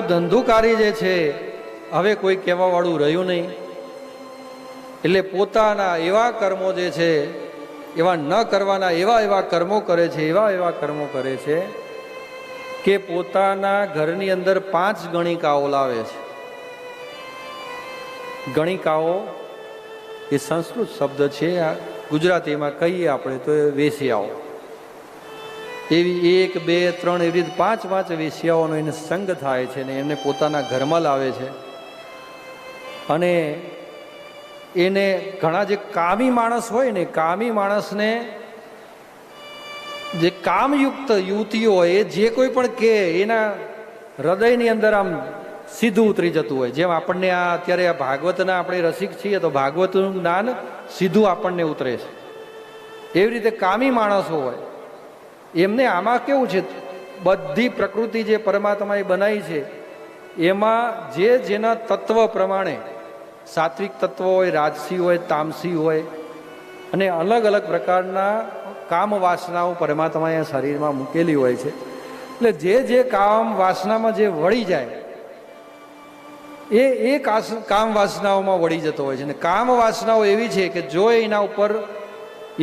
ધંધુકારી જે છે હવે કોઈ કહેવા વાળું રહ્યું નહીં. એટલે પોતાના એવા કર્મો જે છે એવા ન કરવાના એવા કર્મો કરે છે, એવા કર્મો કરે છે કે પોતાના ઘરની અંદર 5 ગણિકાઓ લાવે છે. ગણિકાઓ એ સંસ્કૃત શબ્દ છે, ગુજરાતીમાં કહીએ આપણે તો વેશ્યાઓ. એવી 1, 2, 3 એવી રીતે 5 વેશ્યાઓનો એને સંગ થાય છે ને એમને પોતાના ઘરમાં લાવે છે. અને એને ઘણા જે કામી માણસ હોય ને, કામી માણસને જે કામયુક્ત યુવતીઓ હોય એ જે કોઈ પણ કે એના હૃદયની અંદર આમ સીધું ઉતરી જતું હોય. જેમ આપણને આ અત્યારે આ ભાગવતના આપણે રસિક છીએ તો ભાગવતનું જ્ઞાન સીધું આપણને ઉતરે છે. એવી રીતે કામી માણસો હોય એમને આમાં કેવું છે, બધી પ્રકૃતિ જે પરમાત્માએ બનાવી છે એમાં જે જેના તત્વ પ્રમાણે, સાત્વિક તત્વ હોય, રાજસી હોય, તામસી હોય, અને અલગ અલગ પ્રકારના કામ વાસનાઓ પરમાત્માએ શરીરમાં મૂકેલી હોય છે. એટલે જે કામ વાસનામાં જે વળી જાય એ કામ વાસનાઓમાં વળી જતો હોય છે. અને કામ વાસનાઓ એવી છે કે જો એના ઉપર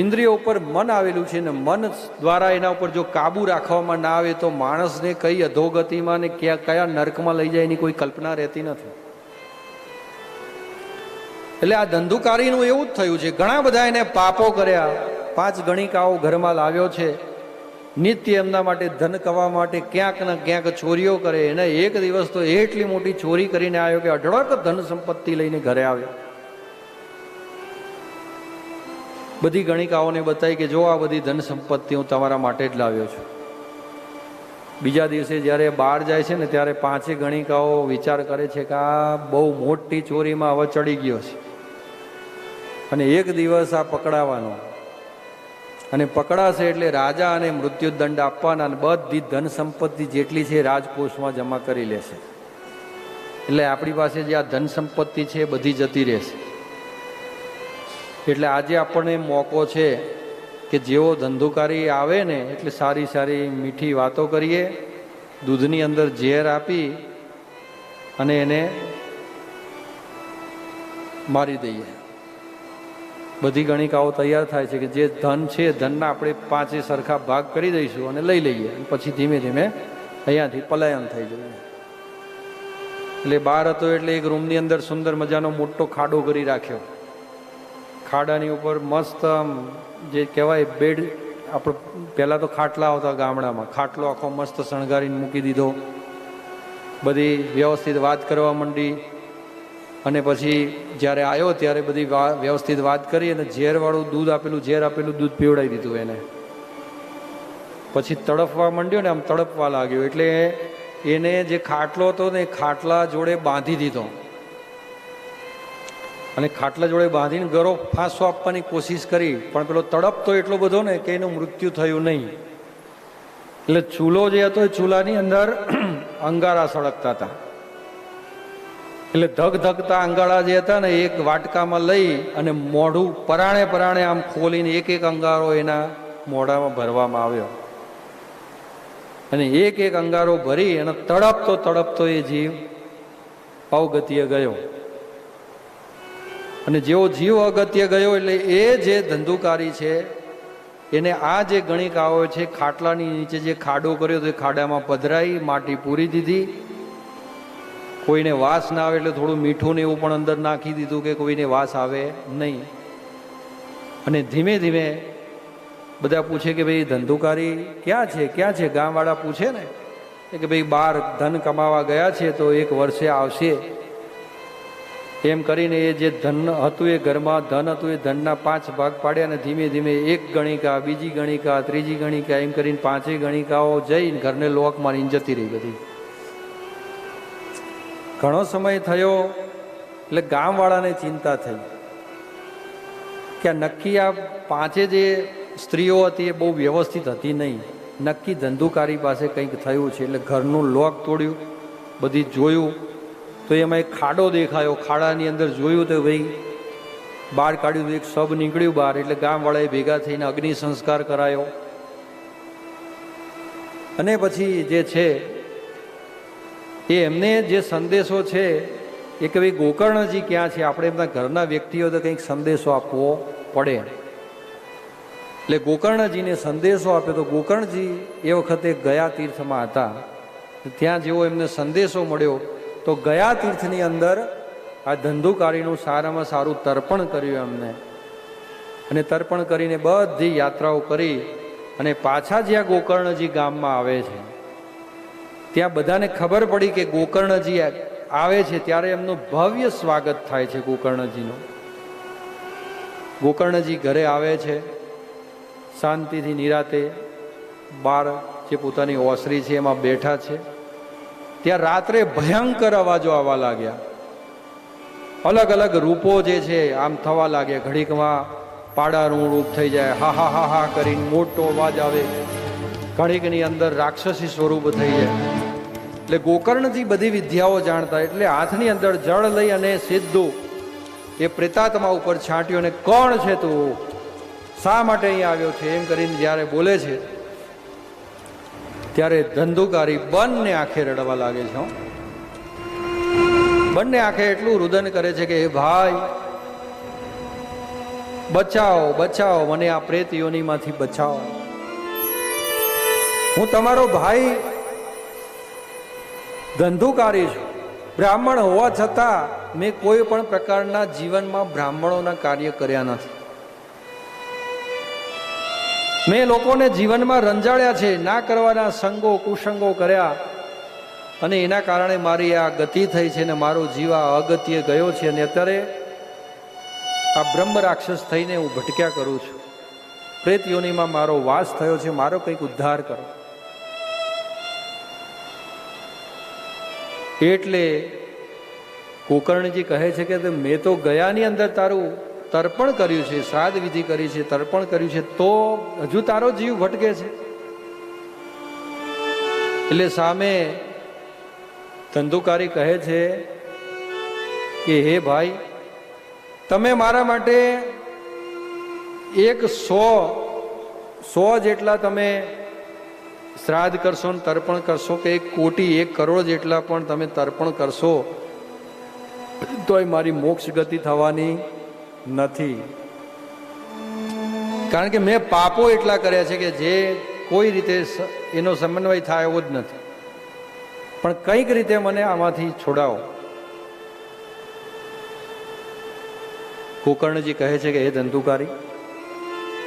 ઇન્દ્રિયો ઉપર મન આવેલું છે ને મન દ્વારા એના ઉપર જો કાબુ રાખવામાં ના આવે તો માણસને કઈ અધોગતિમાં ને કયા નર્કમાં લઈ જાય એની કોઈ કલ્પના રહેતી નથી. એટલે આ ધંધુકારીનું એવું જ થયું છે. ઘણા બધા એને પાપો કર્યા. 5 ગણિકાઓ ઘરમાં લાવ્યો છે, નિત્ય એમના માટે ધન કમાવા માટે ક્યાંક ને ક્યાંક ચોરીઓ કરે. એને એક દિવસ તો એટલી મોટી ચોરી કરીને આવ્યો કે અઢળક ધન સંપત્તિ લઈને ઘરે આવ્યો. બધી ગણિકાઓને બતાવી કે જો આ બધી ધન સંપત્તિ હું તમારા માટે જ લાવ્યો છું. બીજા દિવસે જ્યારે બહાર જાય છે ને ત્યારે 5 ગણિકાઓ વિચાર કરે છે કે આ બહુ મોટી ચોરીમાં હવે ચડી ગયો છે અને એક દિવસ આ પકડાવાનો, અને પકડાશે એટલે રાજા અને મૃત્યુદંડ આપવાના અને બધી ધન સંપત્તિ જેટલી છે રાજકોષમાં જમા કરી લેશે. એટલે આપણી પાસે જે આ ધન સંપત્તિ છે બધી જતી રહેશે. એટલે આજે આપણને મોકો છે કે જેવો ધંધુકારી આવે ને એટલે સારી સારી મીઠી વાતો કરીએ, દૂધની અંદર ઝેર આપી અને એને મારી દઈએ. બધી ગણિકાઓ તૈયાર થાય છે કે જે ધન છે ધનના આપણે 5 સરખા ભાગ કરી દઈશું અને લઈ લઈએ, પછી ધીમે ધીમે અહીંયાથી પલાયન થઈ જઈએ. એટલે બહાર હતો એટલે એક રૂમની અંદર સુંદર મજાનો મોટો ખાડો કરી રાખ્યો. ખાડાની ઉપર મસ્ત આમ જે કહેવાય બેડ, આપણે પહેલાં તો ખાટલા આવતા ગામડામાં, ખાટલો આખો મસ્ત શણગારીને મૂકી દીધો. બધી વ્યવસ્થિત વાત કરવા માંડી અને પછી જ્યારે આવ્યો ત્યારે બધી વ્યવસ્થિત વાત કરી અને ઝેરવાળું દૂધ આપેલું દૂધ પીવડાવી દીધું એને. પછી તડપવા માંડ્યો ને આમ તડપવા લાગ્યો એટલે એને જે ખાટલો હતો ને ખાટલા જોડે બાંધી દીધો અને ખાટલા જોડે બાંધીને ગળો ફાંસો આપવાની કોશિશ કરી, પણ પેલો તડપતો એટલો બધો ને કે એનું મૃત્યુ થયું નહીં. એટલે ચૂલો જે હતો એ ચૂલાની અંદર અંગારા સળગતા હતા. એટલે ધગધગતા અંગારા જે હતા ને એક વાટકામાં લઈ અને મોઢું પરાણે આમ ખોલીને એક અંગારો એના મોઢામાં ભરવામાં આવ્યો અને એક અંગારો ભરી અને તડપતો એ જીવ અવગતિએ ગયો. અને જેવો જીવ અગત્ય ગયો એટલે એ જે ધંધુકારી છે એને આ જે ગણિકાઓ છે ખાટલાની નીચે જે ખાડો કર્યો તો એ ખાડામાં પધરાઈ માટી પૂરી દીધી. કોઈને વાસ ના આવે એટલે થોડું મીઠું ને એવું પણ અંદર નાખી દીધું કે કોઈને વાસ આવે નહીં. અને ધીમે ધીમે બધા પૂછે કે ભાઈ ધંધુકારી ક્યાં છે? ગામવાળા પૂછે ને કે ભાઈ બહાર ધન કમાવા ગયા છે તો 1 વર્ષે આવશે. એમ કરીને એ જે ધન હતું એ ઘરમાં ધન હતું એ ધનના 5 ભાગ પાડ્યા અને ધીમે ધીમે 1 ગણિકા, બીજી ગણિકા, ત્રીજી ગણિકા એમ કરીને 5 ગણિકાઓ જઈને ઘરને લોક મારીને જતી રહી બધી. ઘણો સમય થયો એટલે ગામવાળાને ચિંતા થઈ કે નક્કી આ 5 જે સ્ત્રીઓ હતી એ બહુ વ્યવસ્થિત હતી નહીં, નક્કી ધંધુકારી પાસે કંઈક થયું છે. એટલે ઘરનું લોક તોડ્યું, બધી જોયું તો એમાં એક ખાડો દેખાયો. ખાડાની અંદર જોયું તો ભાઈ બહાર કાઢ્યું તો એક શબ નીકળ્યું બહાર. એટલે ગામવાળાએ ભેગા થઈને અગ્નિ સંસ્કાર કરાયો અને પછી જે છે એ એમને જે સંદેશો છે એ કે ભાઈ ગોકર્ણજી ક્યાં છે, આપણે એમના ઘરના વ્યક્તિઓ તો કંઈક સંદેશો આપવો પડે. એટલે ગોકર્ણજીને સંદેશો આપ્યો. તો ગોકર્ણજી એ વખતે ગયા તીર્થમાં હતા. ત્યાં જેવો એમને સંદેશો મળ્યો તો ગયા તીર્થની અંદર આ ધંધુકારીનું સારામાં સારું તર્પણ કર્યું એમને. અને તર્પણ કરીને બધી યાત્રાઓ કરી અને પાછા જ્યાં ગોકર્ણજી ગામમાં આવે છે ત્યાં બધાને ખબર પડી કે ગોકર્ણજી આવે છે, ત્યારે એમનું ભવ્ય સ્વાગત થાય છે ગોકર્ણજીનું. ગોકર્ણજી ઘરે આવે છે, શાંતિથી નિરાતે બાર જે પોતાની ઓસરી છે એમાં બેઠા છે. ત્યાં રાત્રે ભયંકર અવાજો આવવા લાગ્યા. અલગ અલગ રૂપો જે છે આમ થવા લાગ્યા. ઘડીકમાં પાડાનું રૂપ થઈ જાય, હા હા હા હા કરીને મોટો અવાજ આવે. ઘડીકની અંદર રાક્ષસી સ્વરૂપ થઈ જાય. એટલે ગોકર્ણજી બધી વિદ્યાઓ જાણતા, એટલે હાથની અંદર જળ લઈ અને સીધું એ પ્રેતાત્મા ઉપર છાંટ્યું. અને કોણ છે તું, શા માટે અહીં આવ્યો છે, એમ કરીને જ્યારે બોલે છે ત્યારે ધંધુકારી બંને આંખે રડવા લાગે છે. બંને આંખે એટલું રુદન કરે છે કે હે ભાઈ, બચાવો બચાવો, મને આ પ્રેત યોનિમાંથી બચાવો. હું તમારો ભાઈ ધંધુકારી છું. બ્રાહ્મણ હોવા છતાં મેં કોઈ પણ પ્રકારના જીવનમાં બ્રાહ્મણોના કાર્ય કર્યા નથી. મેં લોકોને જીવનમાં રંજાડ્યા છે, ના કરવાના સંગો કુસંગો કર્યા, અને એના કારણે મારી આ ગતિ થઈ છે ને મારો જીવ આ અગત્ય ગયો છે. અને અત્યારે આ બ્રહ્મ રાક્ષસ થઈને હું ભટક્યા કરું છું. પ્રેત યોનિમાં મારો વાસ થયો છે, મારો કંઈક ઉદ્ધાર કરો. એટલે ગોકર્ણજી કહે છે કે મેં તો ગયાની અંદર તારું તર્પણ કર્યું છે, શ્રાદ્ધ વિધિ કરી છે, તર્પણ કર્યું છે, તો હજુ તારો જીવ ભટકે છે. એટલે સામે ધંધુકારી કહે છે કે હે ભાઈ, તમે મારા માટે 100 જેટલા તમે શ્રાદ્ધ કરશો ને તર્પણ કરશો, કે 1 કોટી 1 કરોડ જેટલા પણ તમે તર્પણ કરશો તોય મારી મોક્ષ ગતિ થવાની નથી. કારણ કે મેં પાપો એટલા કર્યા છે કે જે કોઈ રીતે એનો સમન્વય થાય એવો જ નથી. પણ કંઈક રીતે મને આમાંથી છોડાવો. ગોકર્ણજી કહે છે કે હે ધંધુકારી,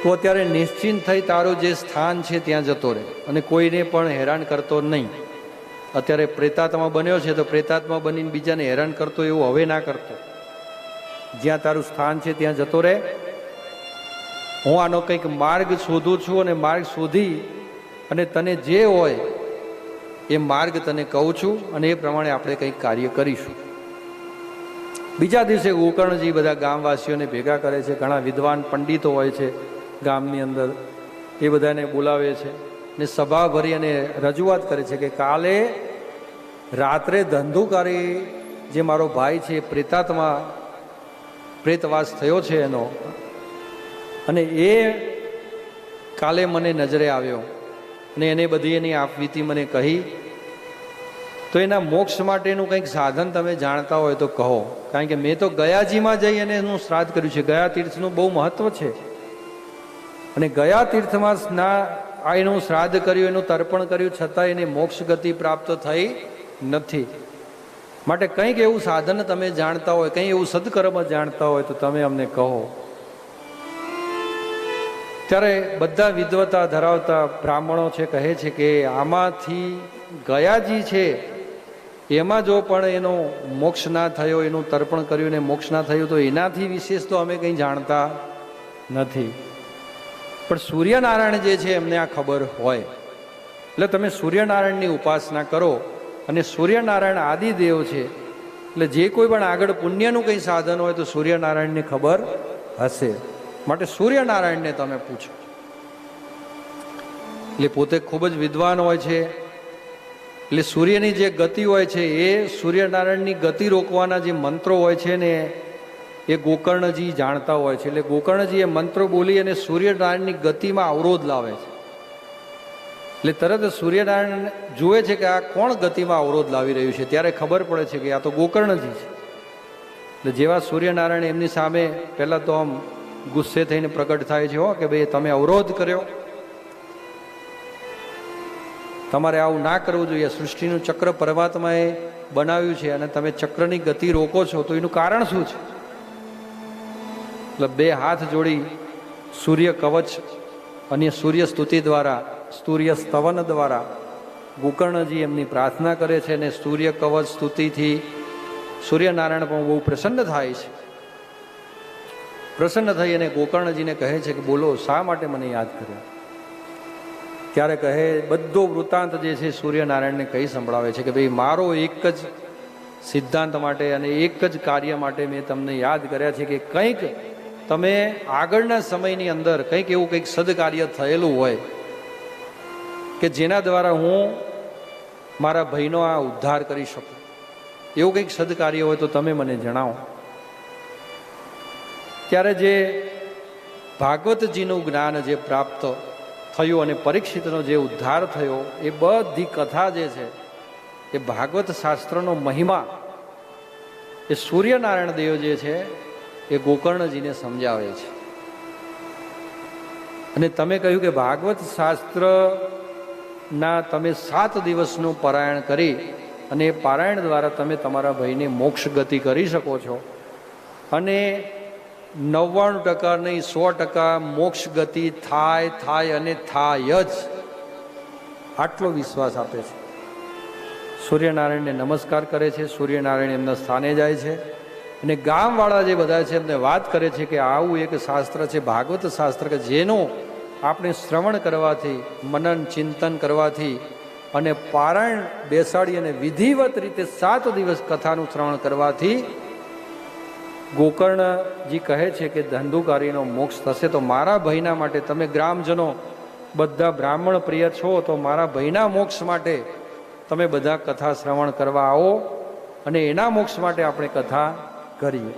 તું અત્યારે નિશ્ચિંત થઈ તારું જે સ્થાન છે ત્યાં જતો રહે અને કોઈને પણ હેરાન કરતો નહીં. અત્યારે પ્રેતાત્મા બન્યો છે તો પ્રેતાત્મા બનીને બીજાને હેરાન કરતો એવું હવે ના કરતો. જ્યાં તારું સ્થાન છે ત્યાં જતો રહે. હું આનો કંઈક માર્ગ શોધું છું અને માર્ગ શોધી અને તને જે હોય એ માર્ગ તને કહું છું અને એ પ્રમાણે આપણે કંઈક કાર્ય કરીશું. બીજા દિવસે ગોકર્ણજી બધા ગામવાસીઓને ભેગા કરે છે. ઘણા વિદ્વાન પંડિતો હોય છે ગામની અંદર, એ બધાને બોલાવે છે ને સભા ભરી અને રજૂઆત કરે છે કે કાલે રાત્રે ધંધુકારી જે મારો ભાઈ છે પ્રેતાત્મા પ્રેતવાસ થયો છે એનો, અને એ કાલે મને નજરે આવ્યો અને એને બધી એની આપવીતી મને કહી. તો એના મોક્ષ માટેનું કંઈક સાધન તમે જાણતા હોય તો કહો. કારણ કે મેં તો ગયાજીમાં જઈ અને એનું શ્રાદ્ધ કર્યું છે. ગયા તીર્થનું બહુ મહત્વ છે અને ગયા તીર્થમાં એનું શ્રાદ્ધ કર્યું, એનું તર્પણ કર્યું, છતાં એને મોક્ષ ગતિ પ્રાપ્ત થઈ નથી. માટે કંઈક એવું સાધન તમે જાણતા હોય, કંઈ એવું સદકર્મ જાણતા હોય તો તમે અમને કહો. ત્યારે બધા વિદ્વતા ધરાવતા બ્રાહ્મણો છે કહે છે કે આમાંથી ગયાજી છે એમાં જો પણ એનો મોક્ષ ના થયો, એનું તર્પણ કર્યું ને મોક્ષ ના થયું, તો એનાથી વિશેષ તો અમે કંઈ જાણતા નથી. પણ સૂર્યનારાયણ જે છે એમને આ ખબર હોય. એટલે તમે સૂર્યનારાયણની ઉપાસના કરો. અને સૂર્યનારાયણ આદિદેવ છે, એટલે જે કોઈ પણ આગળ પુણ્યનું કંઈ સાધન હોય તો સૂર્યનારાયણની ખબર હશે. માટે સૂર્યનારાયણને તમે પૂછો. એટલે પોતે ખૂબ જ વિદ્વાન હોય છે. એટલે સૂર્યની જે ગતિ હોય છે એ સૂર્યનારાયણની ગતિ રોકવાના જે મંત્રો હોય છે ને એ ગોકર્ણજી જાણતા હોય છે. એટલે ગોકર્ણજી એ મંત્રો બોલી અને સૂર્યનારાયણની ગતિમાં અવરોધ લાવે છે. એટલે તરત સૂર્યનારાયણ જુએ છે કે આ કોણ ગતિમાં અવરોધ લાવી રહ્યું છે, ત્યારે ખબર પડે છે કે આ તો ગોકર્ણજી છે. એટલે જેવા સૂર્યનારાયણ એમની સામે પહેલાં તો આમ ગુસ્સે થઈને પ્રગટ થાય છે, હો કે ભાઈ તમે અવરોધ કર્યો, તમારે આવું ના કરવું જોઈએ. સૃષ્ટિનું ચક્ર પરમાત્માએ બનાવ્યું છે અને તમે ચક્રની ગતિ રોકો છો, તો એનું કારણ શું છે? એટલે બે હાથ જોડી સૂર્ય કવચ અને સૂર્ય સ્તુતિ દ્વારા, સૂર્ય સ્તવન દ્વારા ગોકર્ણજી એમની પ્રાર્થના કરે છે અને સૂર્ય કવચ સ્તુતિથી સૂર્યનારાયણ પણ બહુ પ્રસન્ન થાય છે. પ્રસન્ન થઈ અને ગોકર્ણજીને કહે છે કે બોલો, શા માટે મને યાદ કર્યા? ત્યારે કહે, બધો વૃત્તાંત જે છે સૂર્યનારાયણને કહી સંભળાવે છે કે ભાઈ મારો એક જ સિદ્ધાંત માટે અને એક જ કાર્ય માટે મેં તમને યાદ કર્યા છે કે કંઈક તમે આગળના સમયની અંદર કંઈક એવું કંઈક સદકાર્ય થયેલું હોય કે જેના દ્વારા હું મારા ભાઈનો આ ઉદ્ધાર કરી શકું, એવું કંઈક સદકાર્ય હોય તો તમે મને જણાવો. ત્યારે જે ભાગવતજીનું જ્ઞાન જે પ્રાપ્ત થયું અને પરીક્ષિતનો જે ઉદ્ધાર થયો, એ બધી કથા જે છે એ ભાગવત શાસ્ત્રનો મહિમા એ સૂર્યનારાયણ દેવ જે છે એ ગોકર્ણજીને સમજાવે છે. અને તમે કહ્યું કે ભાગવત શાસ્ત્રના તમે 7 દિવસનું પારાયણ કરી અને એ પારાયણ દ્વારા તમે તમારા ભાઈને મોક્ષ ગતિ કરી શકો છો અને 99% નહીં 100% મોક્ષ ગતિ થાય અને થાય જ, આટલો વિશ્વાસ આપે છે. સૂર્યનારાયણને નમસ્કાર કરે છે. સૂર્યનારાયણ એમના સ્થાને જાય છે અને ગામવાળા જે બધા છે એમને વાત કરે છે કે આવું એક શાસ્ત્ર છે ભાગવત શાસ્ત્ર કે જેનું આપણે શ્રવણ કરવાથી, મનન ચિંતન કરવાથી અને પારાયણ બેસાડી અને વિધિવત રીતે 7 દિવસ કથાનું શ્રવણ કરવાથી ગોકર્ણજી કહે છે કે ધંધુકારીનો મોક્ષ થશે. તો મારા ભાઈના માટે તમે ગ્રામજનો બધા બ્રાહ્મણ પ્રિય છો, તો મારા ભાઈના મોક્ષ માટે તમે બધા કથા શ્રવણ કરવા આવો અને એના મોક્ષ માટે આપણે કથા કરીએ.